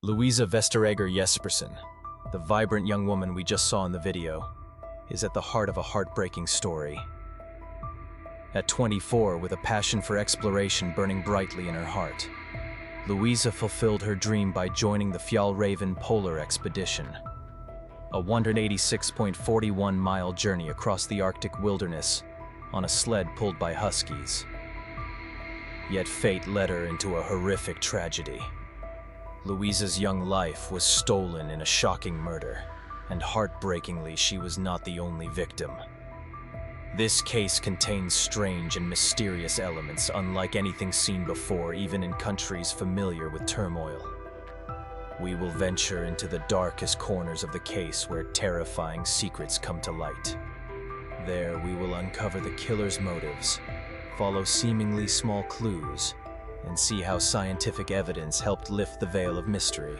Louisa Vestager Jespersen, the vibrant young woman we just saw in the video, is at the heart of a heartbreaking story. At 24, with a passion for exploration burning brightly in her heart, Louisa fulfilled her dream by joining the Fjallraven Polar Expedition, a 186.41-mile journey across the Arctic wilderness on a sled pulled by huskies. Yet fate led her into a horrific tragedy. Louisa's young life was stolen in a shocking murder, and heartbreakingly, she was not the only victim. This case contains strange and mysterious elements unlike anything seen before, even in countries familiar with turmoil. We will venture into the darkest corners of the case where terrifying secrets come to light. There, we will uncover the killer's motives, follow seemingly small clues, and see how scientific evidence helped lift the veil of mystery.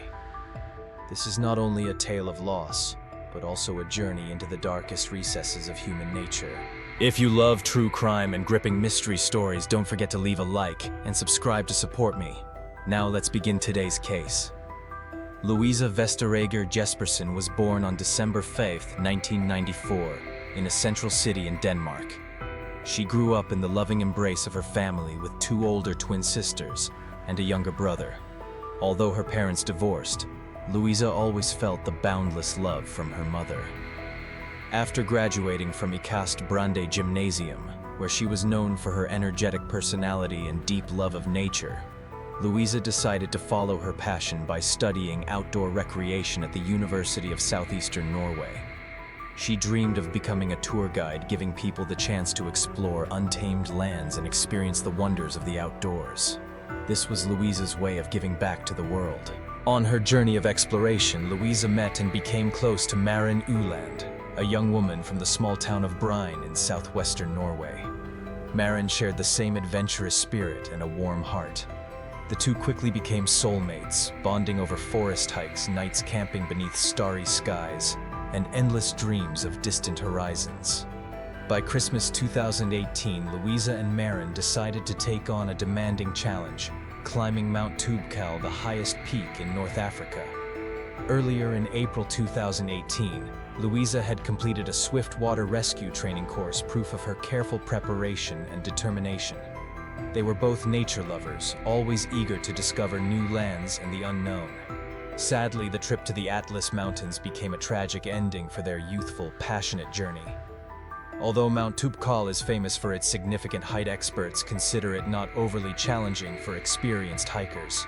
This is not only a tale of loss, but also a journey into the darkest recesses of human nature. If you love true crime and gripping mystery stories, don't forget to leave a like and subscribe to support me. Now let's begin today's case. Louisa Vestager Jespersen was born on December 5, 1994, in a central city in Denmark. She grew up in the loving embrace of her family with two older twin sisters and a younger brother. Although her parents divorced, Louisa always felt the boundless love from her mother. After graduating from Ikast Brande Gymnasium, where she was known for her energetic personality and deep love of nature, Louisa decided to follow her passion by studying outdoor recreation at the University of Southeastern Norway. She dreamed of becoming a tour guide, giving people the chance to explore untamed lands and experience the wonders of the outdoors. This was Louisa's way of giving back to the world. On her journey of exploration, Louisa met and became close to Maren Uland, a young woman from the small town of Bryn in southwestern Norway. Maren shared the same adventurous spirit and a warm heart. The two quickly became soulmates, bonding over forest hikes, nights camping beneath starry skies, and endless dreams of distant horizons. By Christmas 2018, Louisa and Maren decided to take on a demanding challenge, climbing Mount Toubkal, the highest peak in North Africa. Earlier in April 2018, Louisa had completed a swiftwater rescue training course, proof of her careful preparation and determination. They were both nature lovers, always eager to discover new lands and the unknown. Sadly, the trip to the Atlas Mountains became a tragic ending for their youthful, passionate journey. Although Mount Toubkal is famous for its significant height, experts consider it not overly challenging for experienced hikers.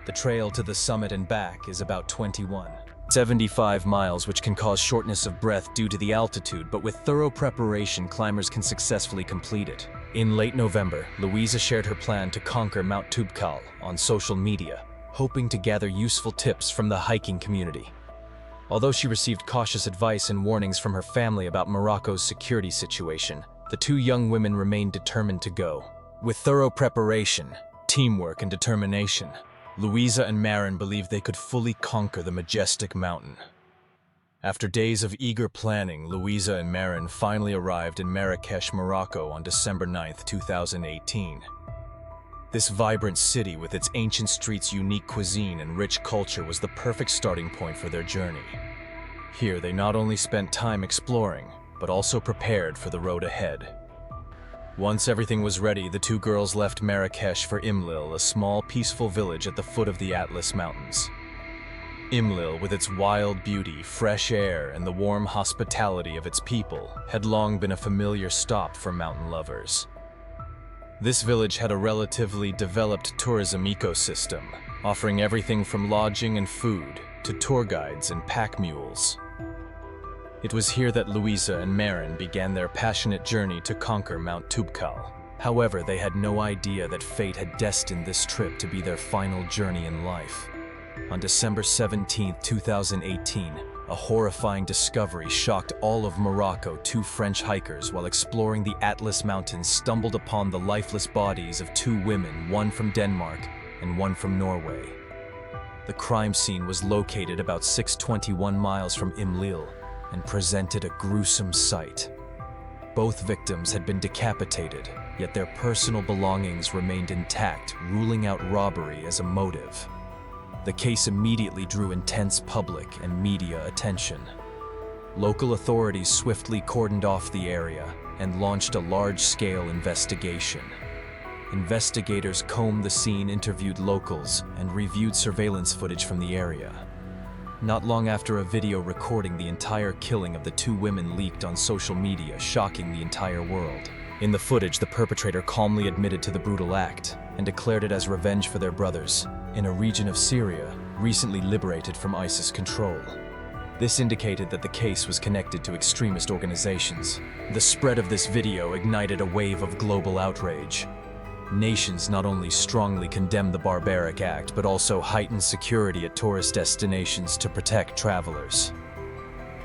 The trail to the summit and back is about 21.75 miles, which can cause shortness of breath due to the altitude, but with thorough preparation, climbers can successfully complete it. In late November, Louisa shared her plan to conquer Mount Toubkal on social media, hoping to gather useful tips from the hiking community. Although she received cautious advice and warnings from her family about Morocco's security situation, the two young women remained determined to go. With thorough preparation, teamwork, and determination, Louisa and Maren believed they could fully conquer the majestic mountain. After days of eager planning, Louisa and Maren finally arrived in Marrakesh, Morocco on December 9, 2018. This vibrant city, with its ancient streets, unique cuisine, and rich culture, was the perfect starting point for their journey. Here, they not only spent time exploring, but also prepared for the road ahead. Once everything was ready, the two girls left Marrakesh for Imlil, a small, peaceful village at the foot of the Atlas Mountains. Imlil, with its wild beauty, fresh air, and the warm hospitality of its people, had long been a familiar stop for mountain lovers. This village had a relatively developed tourism ecosystem, offering everything from lodging and food to tour guides and pack mules. It was here that Louisa and Maren began their passionate journey to conquer Mount Toubkal. However, they had no idea that fate had destined this trip to be their final journey in life. On December 17, 2018, a horrifying discovery shocked all of Morocco. Two French hikers, while exploring the Atlas Mountains, stumbled upon the lifeless bodies of two women, one from Denmark and one from Norway. The crime scene was located about 621 miles from Imlil and presented a gruesome sight. Both victims had been decapitated, yet their personal belongings remained intact, ruling out robbery as a motive. The case immediately drew intense public and media attention. Local authorities swiftly cordoned off the area and launched a large-scale investigation. Investigators combed the scene, interviewed locals, and reviewed surveillance footage from the area. Not long after, a video recording the entire killing of the two women leaked on social media, shocking the entire world. In the footage, the perpetrator calmly admitted to the brutal act and declared it as revenge for their brothers in a region of Syria recently liberated from ISIS control. This indicated that the case was connected to extremist organizations. The spread of this video ignited a wave of global outrage. Nations not only strongly condemned the barbaric act, but also heightened security at tourist destinations to protect travelers.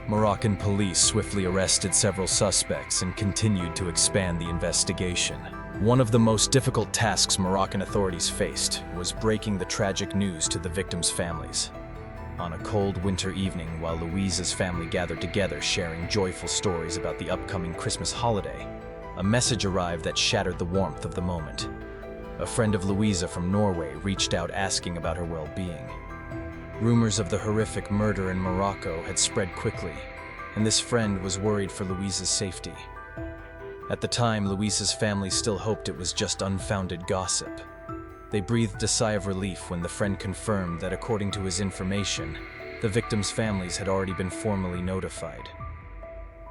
Moroccan police swiftly arrested several suspects and continued to expand the investigation. One of the most difficult tasks Moroccan authorities faced was breaking the tragic news to the victims' families. On a cold winter evening, while Louisa's family gathered together sharing joyful stories about the upcoming Christmas holiday, a message arrived that shattered the warmth of the moment. A friend of Louisa from Norway reached out asking about her well-being. Rumors of the horrific murder in Morocco had spread quickly, and this friend was worried for Louisa's safety. At the time, Louisa's family still hoped it was just unfounded gossip. They breathed a sigh of relief when the friend confirmed that, according to his information, the victims' families had already been formally notified.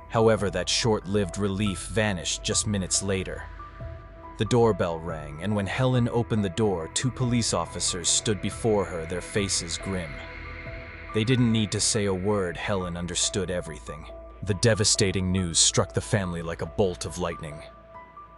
However, that short-lived relief vanished just minutes later. The doorbell rang, and when Helen opened the door, two police officers stood before her, their faces grim. They didn't need to say a word. Helen understood everything. The devastating news struck the family like a bolt of lightning.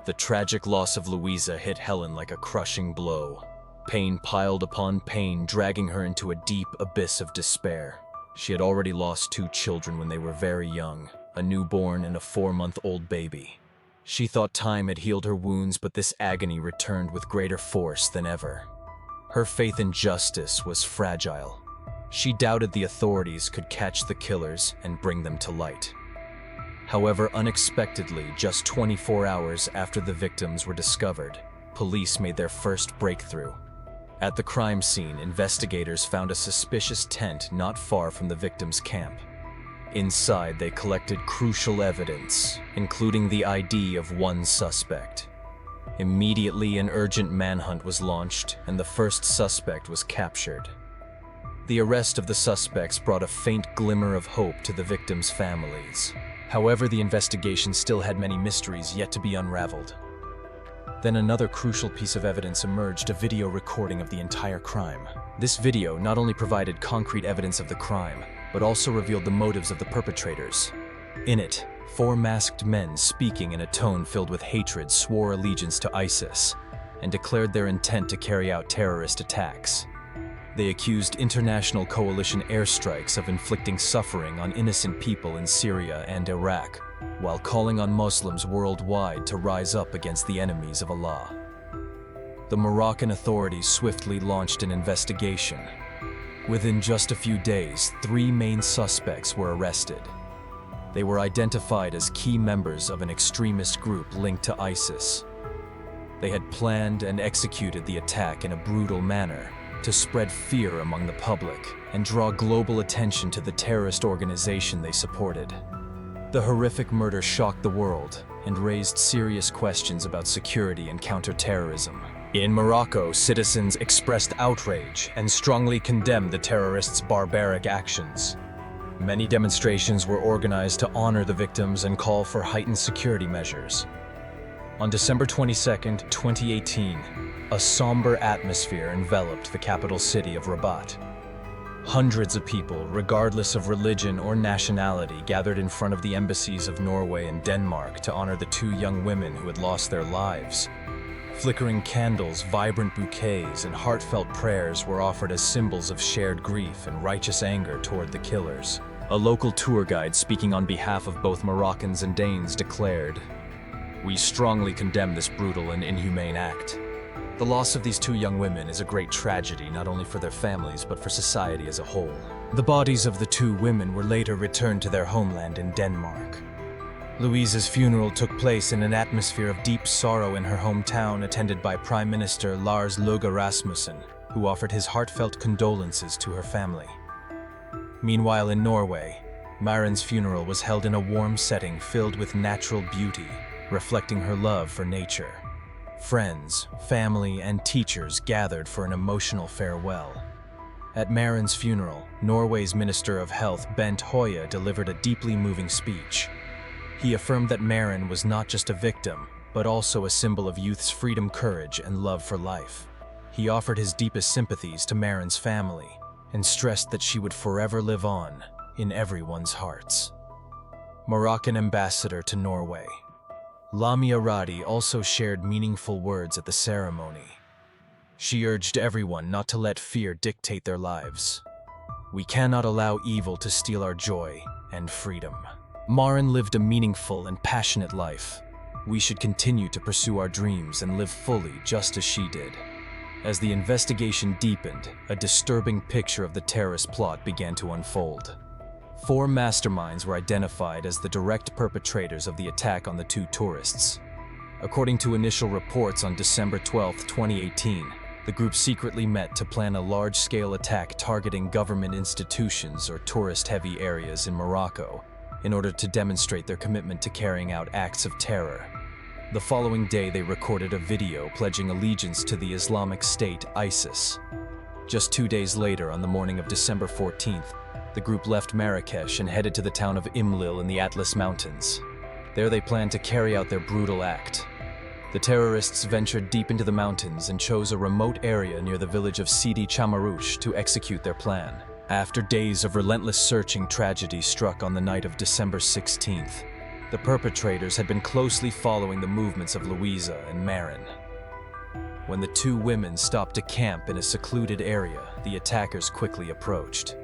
The tragic loss of Louisa hit Helen like a crushing blow. Pain piled upon pain, dragging her into a deep abyss of despair. She had already lost two children when they were very young, a newborn and a 4-month-old baby. She thought time had healed her wounds, but this agony returned with greater force than ever. Her faith in justice was fragile. She doubted the authorities could catch the killers and bring them to light. However, unexpectedly, just 24 hours after the victims were discovered, police made their first breakthrough. At the crime scene, investigators found a suspicious tent not far from the victims' camp. Inside, they collected crucial evidence, including the ID of one suspect. Immediately, an urgent manhunt was launched, and the first suspect was captured. The arrest of the suspects brought a faint glimmer of hope to the victims' families. However, the investigation still had many mysteries yet to be unraveled. Then another crucial piece of evidence emerged, a video recording of the entire crime. This video not only provided concrete evidence of the crime, but also revealed the motives of the perpetrators. In it, 4 masked men speaking in a tone filled with hatred swore allegiance to ISIS and declared their intent to carry out terrorist attacks. They accused international coalition airstrikes of inflicting suffering on innocent people in Syria and Iraq, while calling on Muslims worldwide to rise up against the enemies of Allah. The Moroccan authorities swiftly launched an investigation. Within just a few days, 3 main suspects were arrested. They were identified as key members of an extremist group linked to ISIS. They had planned and executed the attack in a brutal manner to spread fear among the public and draw global attention to the terrorist organization they supported. The horrific murder shocked the world and raised serious questions about security and counterterrorism. In Morocco, citizens expressed outrage and strongly condemned the terrorists' barbaric actions. Many demonstrations were organized to honor the victims and call for heightened security measures. On December 22, 2018, a somber atmosphere enveloped the capital city of Rabat. Hundreds of people, regardless of religion or nationality, gathered in front of the embassies of Norway and Denmark to honor the 2 young women who had lost their lives. Flickering candles, vibrant bouquets, and heartfelt prayers were offered as symbols of shared grief and righteous anger toward the killers. A local tour guide speaking on behalf of both Moroccans and Danes declared, "We strongly condemn this brutal and inhumane act. The loss of these 2 young women is a great tragedy, not only for their families, but for society as a whole." The bodies of the 2 women were later returned to their homeland in Denmark. Louisa's funeral took place in an atmosphere of deep sorrow in her hometown, attended by Prime Minister Lars Løkke Rasmussen. who offered his heartfelt condolences to her family. Meanwhile, in Norway, Maren's funeral was held in a warm setting filled with natural beauty, reflecting her love for nature. Friends, family, and teachers gathered for an emotional farewell. At Maren's funeral, Norway's Minister of Health Bent Høie delivered a deeply moving speech. He affirmed that Maren was not just a victim, but also a symbol of youth's freedom, courage, and love for life. He offered his deepest sympathies to Maren's family and stressed that she would forever live on in everyone's hearts. Moroccan ambassador to Norway, Lamia Radi, also shared meaningful words at the ceremony. She urged everyone not to let fear dictate their lives. We cannot allow evil to steal our joy and freedom. Maren lived a meaningful and passionate life. We should continue to pursue our dreams and live fully just as she did. As the investigation deepened, a disturbing picture of the terrorist plot began to unfold. 4 masterminds were identified as the direct perpetrators of the attack on the 2 tourists. According to initial reports on December 12, 2018, the group secretly met to plan a large-scale attack targeting government institutions or tourist-heavy areas in Morocco in order to demonstrate their commitment to carrying out acts of terror. The following day, they recorded a video pledging allegiance to the Islamic State, ISIS. Just 2 days later, on the morning of December 14th, the group left Marrakesh and headed to the town of Imlil in the Atlas Mountains. There they planned to carry out their brutal act. The terrorists ventured deep into the mountains and chose a remote area near the village of Sidi Chamarouche to execute their plan. After days of relentless searching, tragedy struck on the night of December 16th. The perpetrators had been closely following the movements of Louisa and Maren. When the 2 women stopped to camp in a secluded area, the attackers quickly approached.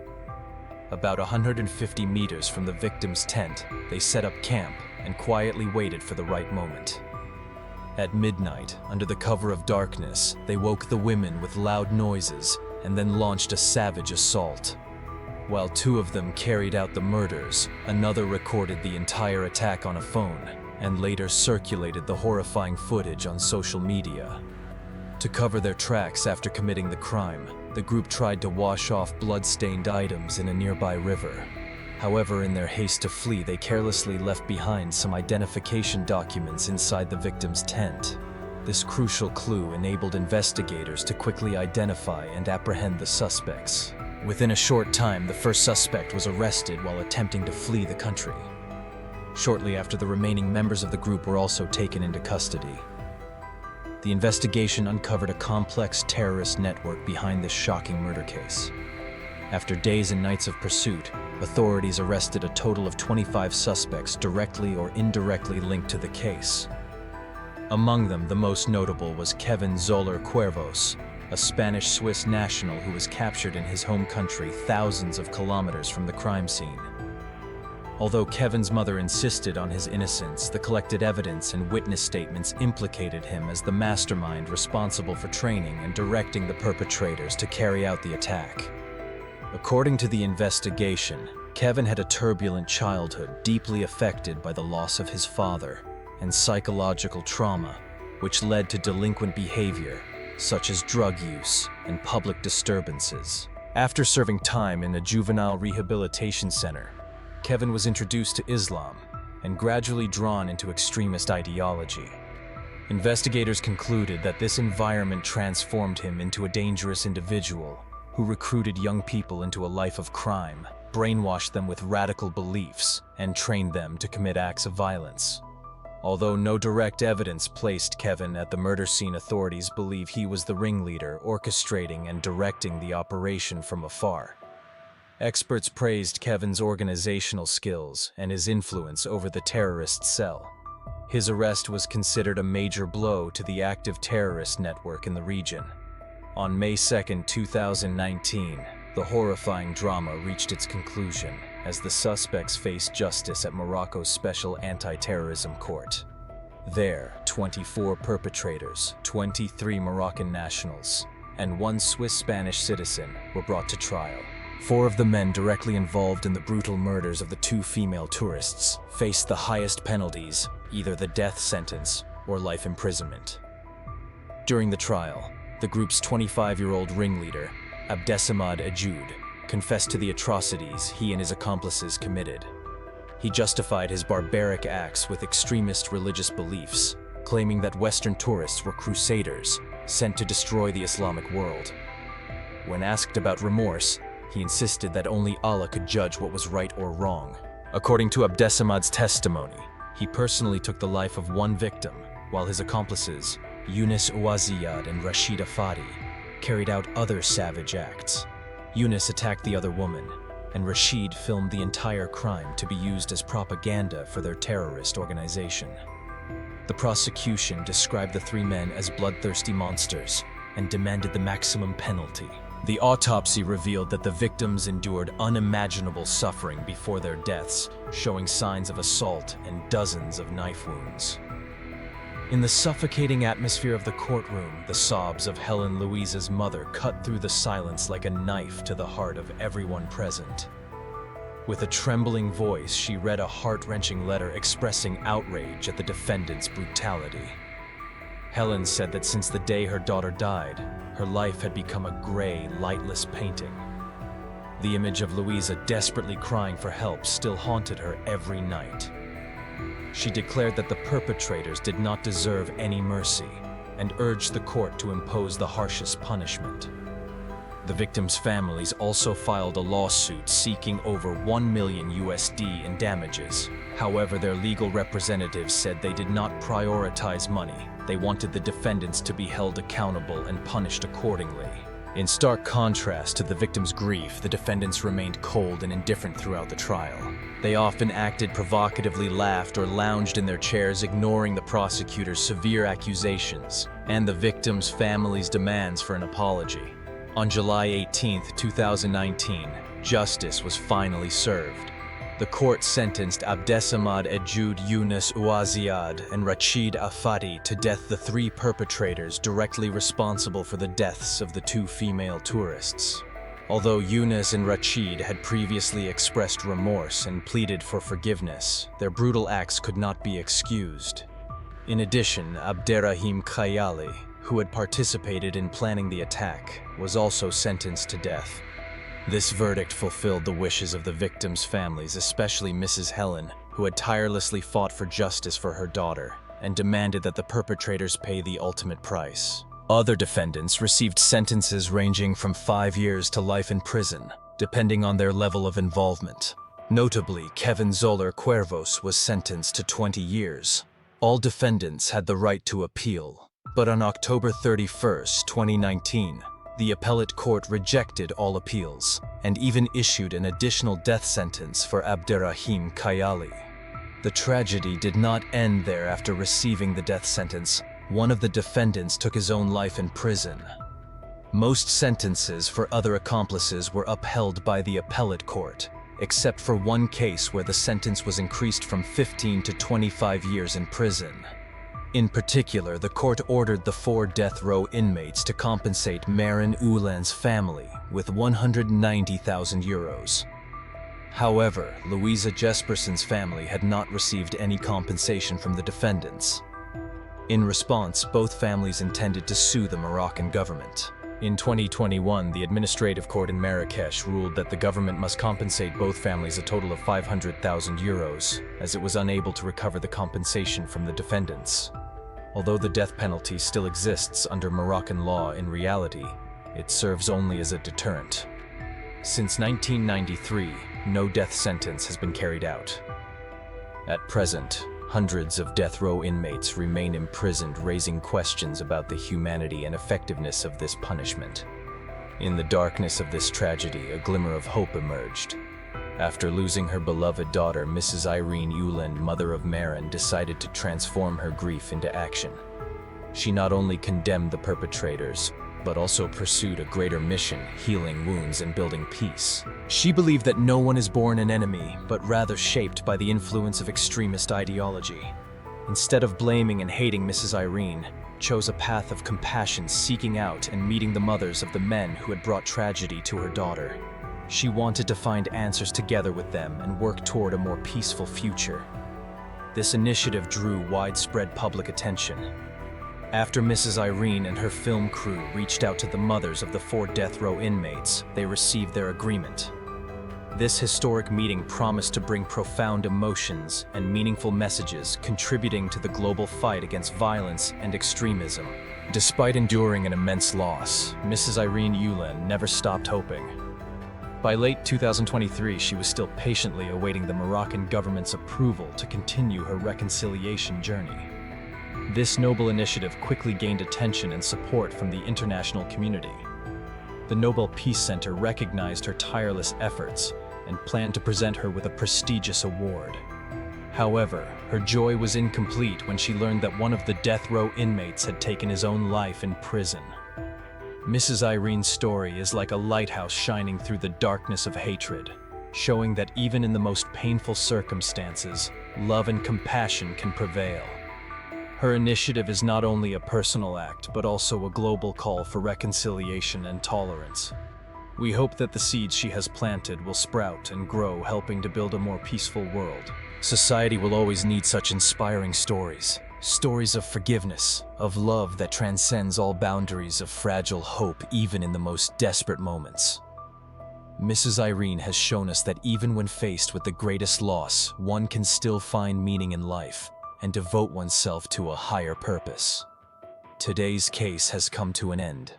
About 150 meters from the victim's tent, they set up camp and quietly waited for the right moment. At midnight, under the cover of darkness, they woke the women with loud noises and then launched a savage assault. While 2 of them carried out the murders, another recorded the entire attack on a phone and later circulated the horrifying footage on social media. To cover their tracks after committing the crime, the group tried to wash off blood-stained items in a nearby river. However, in their haste to flee, they carelessly left behind some identification documents inside the victim's tent. This crucial clue enabled investigators to quickly identify and apprehend the suspects. Within a short time, the first suspect was arrested while attempting to flee the country. Shortly after, the remaining members of the group were also taken into custody. The investigation uncovered a complex terrorist network behind this shocking murder case. After days and nights of pursuit, authorities arrested a total of 25 suspects directly or indirectly linked to the case. Among them, the most notable was Kevin Zoller Cuervos, a Spanish-Swiss national who was captured in his home country thousands of kilometers from the crime scene. Although Kevin's mother insisted on his innocence, the collected evidence and witness statements implicated him as the mastermind responsible for training and directing the perpetrators to carry out the attack. According to the investigation, Kevin had a turbulent childhood deeply affected by the loss of his father and psychological trauma, which led to delinquent behavior, such as drug use and public disturbances. After serving time in a juvenile rehabilitation center, Kevin was introduced to Islam and gradually drawn into extremist ideology. Investigators concluded that this environment transformed him into a dangerous individual who recruited young people into a life of crime, brainwashed them with radical beliefs, and trained them to commit acts of violence. Although no direct evidence placed Kevin at the murder scene, authorities believe he was the ringleader orchestrating and directing the operation from afar. Experts praised Kevin's organizational skills and his influence over the terrorist cell. His arrest was considered a major blow to the active terrorist network in the region. On May 2, 2019, the horrifying drama reached its conclusion as the suspects faced justice at Morocco's Special Anti-Terrorism Court. There, 24 perpetrators, 23 Moroccan nationals, and 1 Swiss-Spanish citizen were brought to trial. 4 of the men directly involved in the brutal murders of the 2 female tourists faced the highest penalties, either the death sentence or life imprisonment. During the trial, The group's 25-year-old ringleader, Abdesamad Ejud, confessed to the atrocities he and his accomplices committed. He justified his barbaric acts with extremist religious beliefs, claiming that Western tourists were crusaders sent to destroy the Islamic world. When asked about remorse, he insisted that only Allah could judge what was right or wrong. According to Abdesamad's testimony, he personally took the life of one victim, while his accomplices, Yunus Ouaziyad and Rashid Afadi, carried out other savage acts. Yunus attacked the other woman, and Rashid filmed the entire crime to be used as propaganda for their terrorist organization. The prosecution described the three men as bloodthirsty monsters and demanded the maximum penalty. The autopsy revealed that the victims endured unimaginable suffering before their deaths, showing signs of assault and dozens of knife wounds. In the suffocating atmosphere of the courtroom, the sobs of Helen Louise's mother cut through the silence like a knife to the heart of everyone present. With a trembling voice, she read a heart-wrenching letter expressing outrage at the defendant's brutality. Helen said that since the day her daughter died, her life had become a gray, lightless painting. The image of Louisa desperately crying for help still haunted her every night. She declared that the perpetrators did not deserve any mercy and urged the court to impose the harshest punishment. The victims' families also filed a lawsuit seeking over $1 million in damages. However, their legal representatives said they did not prioritize money. They wanted the defendants to be held accountable and punished accordingly. In stark contrast to the victims' grief, the defendants remained cold and indifferent throughout the trial. They often acted provocatively, laughed, or lounged in their chairs, ignoring the prosecutor's severe accusations and the victims' families' demands for an apology. On July 18, 2019, justice was finally served. The court sentenced Abdesamad Ejud, Yunus Ouaziyad, and Rashid Afadi to death, the three perpetrators directly responsible for the deaths of the two female tourists. Although Yunus and Rashid had previously expressed remorse and pleaded for forgiveness, their brutal acts could not be excused. In addition, Abderrahim Khayali, who had participated in planning the attack, was also sentenced to death. This verdict fulfilled the wishes of the victims' families, especially Mrs. Helen, who had tirelessly fought for justice for her daughter and demanded that the perpetrators pay the ultimate price. Other defendants received sentences ranging from 5 years to life in prison, depending on their level of involvement. Notably, Kevin Zoller Cuervos was sentenced to 20 years. All defendants had the right to appeal, but on October 31, 2019, the appellate court rejected all appeals and even issued an additional death sentence for Abderrahim Khayali. The tragedy did not end there. After receiving the death sentence, one of the defendants took his own life in prison. Most sentences for other accomplices were upheld by the appellate court, except for one case where the sentence was increased from 15 to 25 years in prison. In particular, the court ordered the 4 death row inmates to compensate Maren Ulan's family with €190,000. However, Louisa Jesperson's family had not received any compensation from the defendants. In response, both families intended to sue the Moroccan government. In 2021, the administrative court in Marrakesh ruled that the government must compensate both families a total of €500,000, as it was unable to recover the compensation from the defendants. Although the death penalty still exists under Moroccan law, in reality, it serves only as a deterrent. Since 1993, no death sentence has been carried out. At present, hundreds of death row inmates remain imprisoned, raising questions about the humanity and effectiveness of this punishment. In the darkness of this tragedy, a glimmer of hope emerged. After losing her beloved daughter, Mrs. Irene Ulan, mother of Maren, decided to transform her grief into action. She not only condemned the perpetrators, but also pursued a greater mission, healing wounds and building peace. She believed that no one is born an enemy, but rather shaped by the influence of extremist ideology. Instead of blaming and hating Mrs. Irene, chose a path of compassion, seeking out and meeting the mothers of the men who had brought tragedy to her daughter. She wanted to find answers together with them and work toward a more peaceful future. This initiative drew widespread public attention. After Mrs. Irene and her film crew reached out to the mothers of the 4 death row inmates, they received their agreement. This historic meeting promised to bring profound emotions and meaningful messages, contributing to the global fight against violence and extremism. Despite enduring an immense loss, Mrs. Irene Yulin never stopped hoping. By late 2023, she was still patiently awaiting the Moroccan government's approval to continue her reconciliation journey. This noble initiative quickly gained attention and support from the international community. The Nobel Peace Center recognized her tireless efforts and planned to present her with a prestigious award. However, her joy was incomplete when she learned that one of the death row inmates had taken his own life in prison. Mrs. Irene's story is like a lighthouse shining through the darkness of hatred, showing that even in the most painful circumstances, love and compassion can prevail. Her initiative is not only a personal act, but also a global call for reconciliation and tolerance. We hope that the seeds she has planted will sprout and grow, helping to build a more peaceful world. Society will always need such inspiring stories. Stories of forgiveness, of love that transcends all boundaries, of fragile hope even in the most desperate moments. Mrs. Irene has shown us that even when faced with the greatest loss, one can still find meaning in life and devote oneself to a higher purpose. Today's case has come to an end.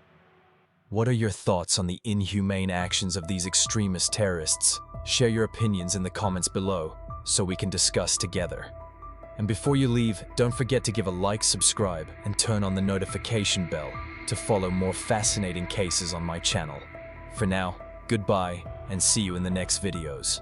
What are your thoughts on the inhumane actions of these extremist terrorists? Share your opinions in the comments below so we can discuss together. And before you leave, don't forget to give a like, subscribe, and turn on the notification bell to follow more fascinating cases on my channel. For now, goodbye and see you in the next videos.